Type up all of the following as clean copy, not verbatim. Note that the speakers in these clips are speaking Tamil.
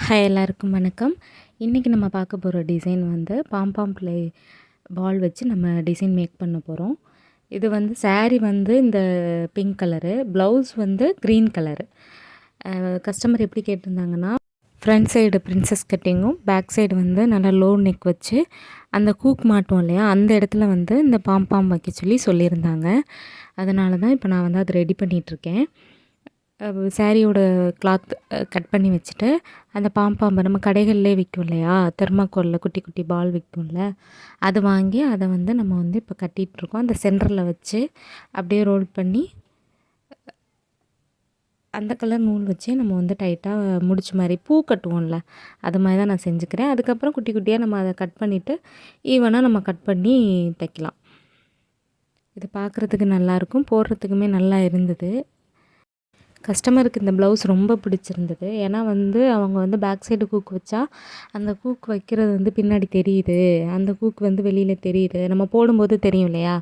ஹாய் எல்லாருக்கும் வணக்கம். இன்றைக்கி நம்ம பார்க்க போகிற டிசைன் வந்து பாம்பாம் ப்ளே பால் வச்சு நம்ம டிசைன் மேக் பண்ண போகிறோம். இது வந்து saree வந்து இந்த பிங்க் கலரு, ப்ளவுஸ் வந்து க்ரீன் கலரு. கஸ்டமர் எப்படி கேட்டிருந்தாங்கன்னா, ஃப்ரண்ட் சைடு பிரின்சஸ் கட்டிங்கும், பேக் சைடு வந்து நல்லா லோ நெக் வச்சு அந்த ஹூக் மாட்டோம் இல்லையா, அந்த இடத்துல வந்து இந்த பாம்பாம் வைக்க சொல்லியிருந்தாங்க. அதனால தான் இப்போ நான் வந்து அதை ரெடி பண்ணிகிட்ருக்கேன். சாரியோட கிளாத் கட் பண்ணி வச்சுட்டு, அந்த பாம்பாம்பு நம்ம கடைகள்லேயே விற்கும் இல்லையா, தெர்மாக்கோலில் குட்டி குட்டி பால் விற்கும்ல, அது வாங்கி அதை வந்து நம்ம வந்து இப்போ கட்டிகிட்ருக்கோம். அந்த சென்டரில் வச்சு அப்படியே ரோல் பண்ணி அந்த கலர் நூல் வச்சே நம்ம வந்து டைட்டாக முடிச்ச மாதிரி பூ கட்டுவோம்ல, அது மாதிரி தான் நான் செஞ்சுக்கிறேன். அதுக்கப்புறம் குட்டி குட்டியாக நம்ம அதை கட் பண்ணிவிட்டு ஈவனாக நம்ம கட் பண்ணி தைக்கலாம். இது பார்க்குறதுக்கு நல்லாயிருக்கும், போடுறதுக்குமே நல்லா இருந்தது. கஸ்டமருக்கு இந்த ப்ளவுஸ் ரொம்ப பிடிச்சிருந்தது. ஏன்னா வந்து அவங்க வந்து பேக் சைடு ஹூக் வச்சா, அந்த ஹூக் வைக்கிறது வந்து பின்னாடி தெரியுது, அந்த ஹூக் வந்து வெளியில் தெரியுது, நம்ம போடும்போது தெரியும் இல்லையா,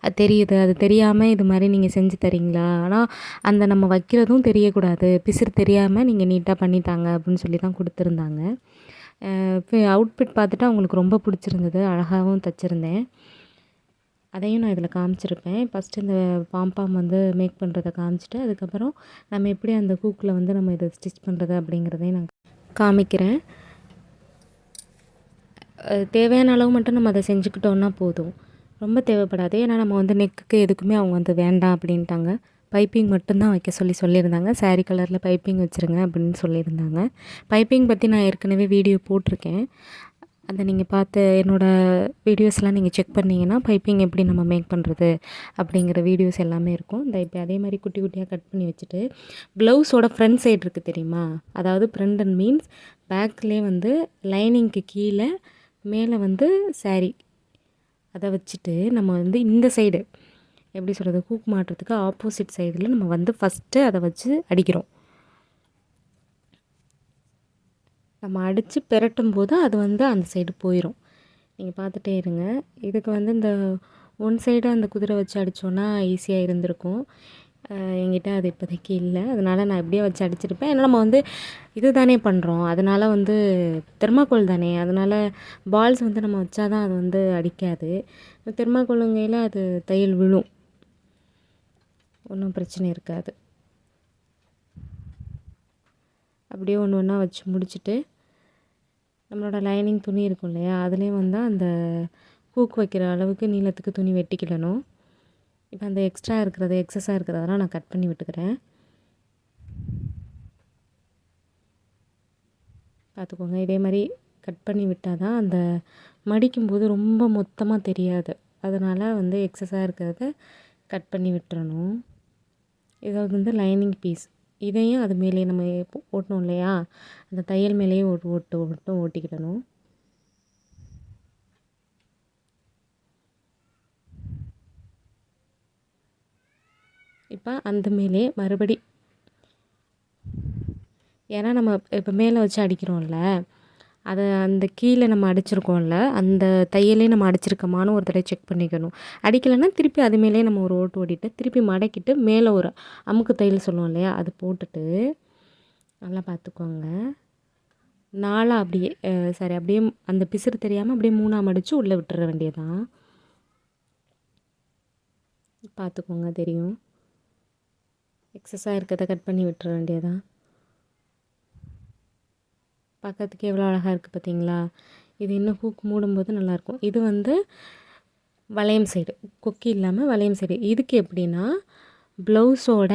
அது தெரியுது, அது தெரியாமல் இது மாதிரி நீங்கள் செஞ்சு தரீங்களா, ஆனால் அந்த நம்ம வைக்கிறதும் தெரியக்கூடாது, பிசிறு தெரியாமல் நீங்கள் நீட்டாக பண்ணித்தாங்க அப்படின்னு சொல்லி தான் கொடுத்துருந்தாங்க. இப்போ அவுட்ஃபிட் பார்த்துட்டு அவங்களுக்கு ரொம்ப பிடிச்சிருந்தது, அழகாகவும் தைச்சிருந்தேன். அதையும் நான் இதில் காமிச்சிருப்பேன். ஃபஸ்ட்டு இந்த பாம்பாம் வந்து மேக் பண்ணுறத காமிச்சிட்டு, அதுக்கப்புறம் நம்ம எப்படி அந்த ஹூக்கில் வந்து நம்ம இதை ஸ்டிச் பண்ணுறது அப்படிங்கிறதையும் நான் காமிக்கிறேன். தேவையான அளவு மட்டும் நம்ம அதை செஞ்சுக்கிட்டோன்னா போதும், ரொம்ப தேவைப்படாது. ஏன்னா நம்ம வந்து நெக்குக்கு எதுக்குமே அவங்க வந்து வேண்டாம் அப்படின்ட்டாங்க. பைப்பிங் மட்டும்தான் வைக்க சொல்லியிருந்தாங்க. சாரீ கலரில் பைப்பிங் வச்சுருங்க அப்படின்னு சொல்லியிருந்தாங்க. பைப்பிங் பற்றி நான் ஏற்கனவே வீடியோ போட்டிருக்கேன். அதை நீங்கள் பார்த்து என்னோடய வீடியோஸ்லாம் நீங்கள் செக் பண்ணிங்கன்னா, பைப்பிங் எப்படி நம்ம மேக் பண்ணுறது அப்படிங்கிற வீடியோஸ் எல்லாமே இருக்கும். இந்த இப்போ அதே மாதிரி குட்டி குட்டியாக கட் பண்ணி வச்சுட்டு, ப்ளவுஸோட ஃப்ரண்ட் சைடு இருக்குது தெரியுமா, அதாவது ஃப்ரண்ட் அண்ட் மீன்ஸ் பேக்லேயே வந்து லைனிங்க்கு கீழே மேலே வந்து சாரீ அதை வச்சுட்டு நம்ம வந்து இந்த சைடு எப்படி சொல்கிறது, ஹூக் மாட்டுறதுக்கு ஆப்போசிட் சைடில் நம்ம வந்து ஃபஸ்ட்டு அதை வச்சு அடிக்கிறோம். நம்ம அடித்து பெரட்டும் போது அது வந்து அந்த சைடு போயிடும். நீங்கள் பார்த்துட்டே இருங்க. இதுக்கு வந்து இந்த ஒன் சைடு அந்த குதிரை வச்சு அடித்தோன்னா ஈஸியாக இருந்திருக்கும். என்கிட்ட அது இப்போதைக்கு இல்லை, அதனால் நான் எப்படியே வச்சு அடிச்சிருப்பேன். ஏன்னா நம்ம வந்து இது தானே பண்ணுறோம், அதனால் வந்து தெர்மாக்கோல் தானே, அதனால் பால்ஸ் வந்து நம்ம வச்சா தான் அது வந்து அடிக்காது. தெர்மாக்கோலுங்கையில் அது தையல் விழும், ஒன்றும் பிரச்சனை இருக்காது. அப்படியே ஒன்று ஒன்றா வச்சு முடிச்சுட்டு, நம்மளோட லைனிங் துணி இருக்கும் இல்லையா, அதுலேயும் வந்து அந்த ஹூக் வைக்கிற அளவுக்கு நீளத்துக்கு துணி வெட்டிக்கிடணும். இப்போ அந்த எக்ஸ்ட்ரா இருக்கிறது, எக்ஸஸாக இருக்கிறதெல்லாம் நான் கட் பண்ணி விட்டுக்கிறேன். பார்த்துக்கோங்க, இதே மாதிரி கட் பண்ணி விட்டால் தான் அந்த மடிக்கும்போது ரொம்ப மொத்தமாக தெரியாது. அதனால் வந்து எக்ஸஸாக இருக்கிறத கட் பண்ணி விட்டுறணும். இதை வந்து லைனிங் பீஸ், இதையும் அது மேலேயே நம்ம ஓட்டணும் இல்லையா, அந்த தையல் மேலேயே ஓட்டிக்கிடணும். இப்போ அந்த மேலே மறுபடி, ஏன்னா நம்ம இப்போ மேலே வச்சு அடிக்கிறோம்ல, அதை அந்த கீழே நம்ம அடிச்சிருக்கோம்ல, அந்த தையலே நம்ம அடிச்சிருக்கோமான்னு ஒரு தடவை செக் பண்ணிக்கணும். அடிக்கலைன்னா திருப்பி அது மேலே நம்ம ஒரு ஓட்டிட்டு திருப்பி மடக்கிட்டு மேலே ஒரு அமுக்கு தையல் சொல்லுவோம் இல்லையா, அது போட்டுட்டு நல்லா பார்த்துக்கோங்க. நாலாக அப்படியே சரி, அப்படியே அந்த பிசுறு தெரியாமல் அப்படியே மூணாக மடித்து உள்ளே விட்டுற வேண்டியதான். பார்த்துக்கோங்க, தெரியும். எக்ஸஸாக இருக்கிறத கட் பண்ணி விட்டுற வேண்டியதான். பார்க்கறதுக்கு எவ்வளோ அழகாக இருக்குது பார்த்தீங்களா. இது இன்னும் ஹூக் மூடும்போது நல்லாயிருக்கும். இது வந்து வளையம் சைடு, கொக்கி இல்லாமல் வளையம் சைடு. இதுக்கு எப்படின்னா, ப்ளவுஸோட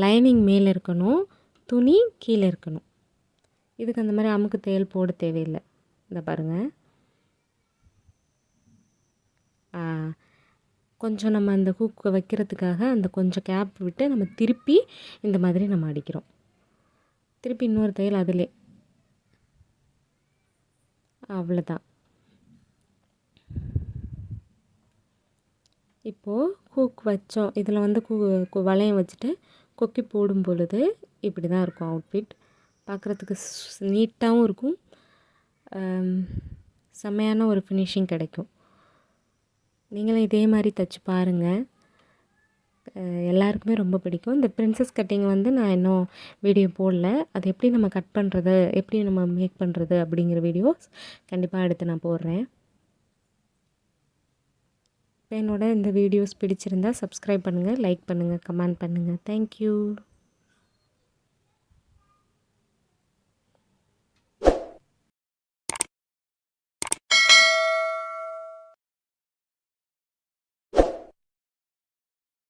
லைனிங் மேலே இருக்கணும், துணி கீழே இருக்கணும். இதுக்கு அந்த மாதிரி அமுக்கு தையல் போட தேவையில்லை. இந்த பாருங்கள், கொஞ்சம் நம்ம அந்த ஹூக்கு வைக்கிறதுக்காக அந்த கொஞ்சம் கேப் விட்டு நம்ம திருப்பி இந்த மாதிரி நம்ம அடிக்கிறோம். திருப்பி இன்னொரு தையல் அதிலே, அவ்வளோதான். இப்போது ஹூக் வச்சோம், இதில் வந்து வளையம் வச்சுட்டு கொக்கி போடும் பொழுது இப்படி தான் இருக்கும் அவுட்ஃபிட். பார்க்குறதுக்கு நீட்டாகவும் இருக்கும், செம்மையான ஒரு ஃபினிஷிங் கிடைக்கும். நீங்களும் இதே மாதிரி தைச்சி பாருங்கள். எல்லாருக்குமே ரொம்ப பிடிக்கும். இந்த பிரின்சஸ் கட்டிங் வந்து நான் இன்னும் வீடியோ போடல. அது எப்படி நம்ம கட் பண்ணுறது, எப்படி நம்ம மேக் பண்ணுறது அப்படிங்கிற வீடியோஸ் கண்டிப்பாக அடுத்து நான் போடுறேன். இப்போ என்னோட இந்த வீடியோஸ் பிடிச்சிருந்தா சப்ஸ்கிரைப் பண்ணுங்கள், லைக் பண்ணுங்கள், கமெண்ட் பண்ணுங்கள். தேங்க்யூ.